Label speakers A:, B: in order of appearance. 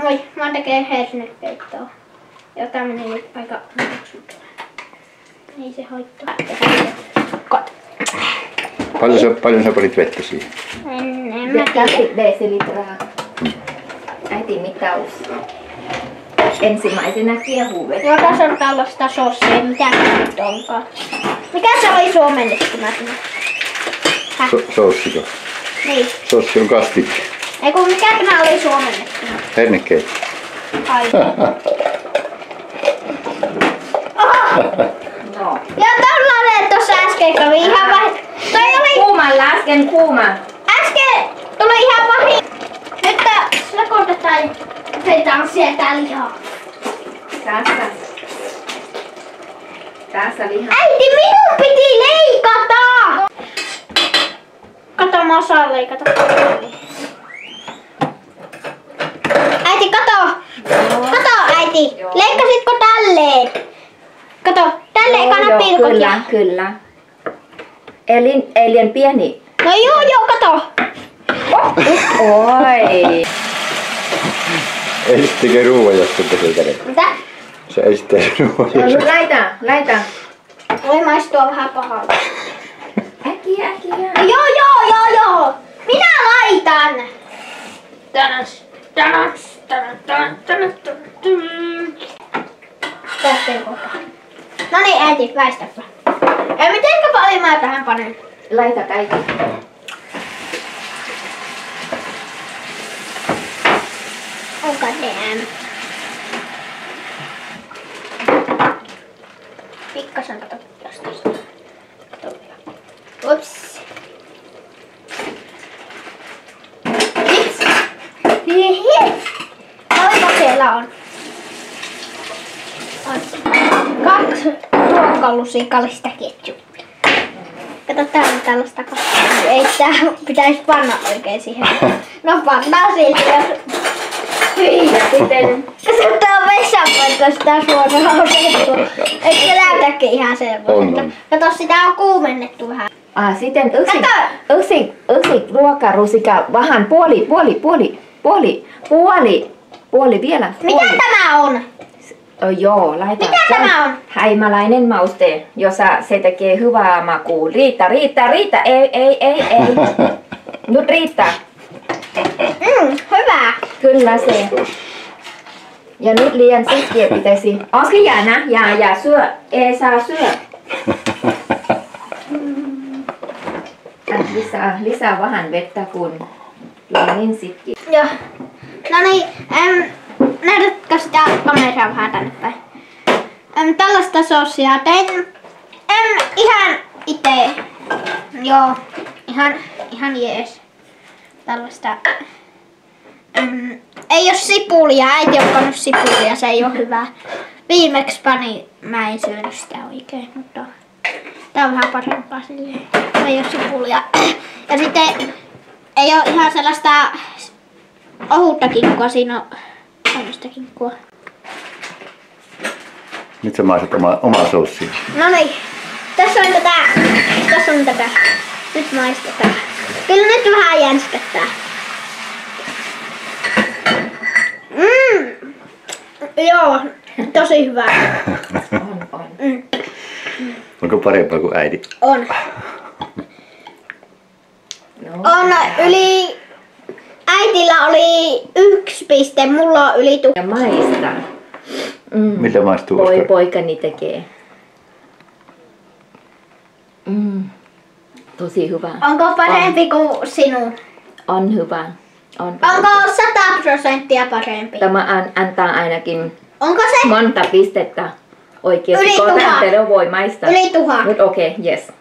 A: Moi, mä tekee hernekeittoa. Ja tää menee nyt aika hyväksi. Ei se haittaa.
B: Paljon sä palit vettä siihen?
A: En mä tiedä.
C: Desilitraa. Äiti mitaus. Ensimmäisenä kiehuu vettä.
A: Joo, tässä on tällaista sossia. Mitä se nyt onkaan? Mikä se oli suomennettuna?
B: Soussiko?
A: Niin.
B: Sossi on kastikki.
A: Ei kun mikä tämä oli suomennettuna?
B: Hernekeitto.
A: Ai.
C: No.
A: Ja tollanen tossa äsken kävi ihan vähän. Toi oli...
C: Kuumalla äsken kuuma.
A: Äsken tuli ihan pahin. Nyt sekoitetaan ja otetaan sieltä lihaa.
C: Tässä liha.
A: Äiti, minun piti leikata! Kato, mä osaan leikata. Äiti, kato! Kato, äiti!
C: Joo.
A: Leikkasitko tälleen? Kato, tälleen ekana pilkot.
C: Kyllä. Eli liian pieni.
A: No joo, kato!
C: Oi.
B: Esittikö ruoan, jos sen tekee kädet?
A: Mitä?
B: Se esittää ruoan, jos...
C: Laita.
A: Voi maistua vähän pahalta.
C: Äkkiä.
A: No joo! Minä laitan! Tästä ei kohta. No niin, äiti, väistäpä. Ja mitenkä paljon mä tähän panen?
C: Laita kaikki.
A: Onko DM? Pikkasen kato jostain. Kato vielä. Ups. Hits. Oliko siellä on? 2 ruokalusikallista ketjupia. Kato, tää on tällaista kasvua. Ei tää pitäis panna oikein siihen. No pannaan silti, jos...
C: Ja sitten
A: Tää on vessapaikasta suoraan otettu. Eikö se näytäkin ihan semmoista?
B: On.
A: Kato, sitä on kuumennettu vähän.
C: sitten yksi ruokarusika vähän puoli vielä.
A: Mitä tämä on?
C: Joo, laita.
A: Mitä tämä on?
C: Häimäläinen mauste, jossa se tekee hyvää makua. Riittää. Ei. Nyt riittää.
A: Hyvä.
C: Kyllä se. Ja nyt liian sitkeä pitäisi. Onko jää syö. Ei saa syö. Lisää vähän vettä, kun tulee niin sitkeä.
A: Joo. No niin, näytätkö sitä kameraa vähän tänne päin? Tällaista sossia tein ihan itse. Joo, ihan jees. Tällaista. Ei oo sipulia, äiti on pannut sipulia, se ei oo hyvä. Viimeksi mä en syönyt sitä oikein, mutta tää on vähän parempaa silleen. Ei oo sipulia. Ja sitten ei oo ihan sellaista ohutta kinkkua, siinä on tämmöistä kinkkua.
B: Nyt sä maistat omaa soussia.
A: No niin, tässä on tätä. Nyt maistetaan. Kyllä nyt vähän jänskättää. Joo, tosi hyvä.
C: On.
B: Onko parempaa kuin äiti?
A: On.
C: No.
A: On yli... Äitillä oli 1 piste, mulla on yli 1000.
C: Ja maista.
B: Miltä maistuu?
C: Poikani tekee. Tosi hyvä.
A: Onko parempi kuin sinun?
C: On hyvä.
A: Onko 100% parempi?
C: Tämä antaa ainakin
A: Onko se?
C: monta pistettä oikeasti.
A: Yli 1000.
C: Voi maistaa.
A: Yli 1000.
C: Nyt okei, yes.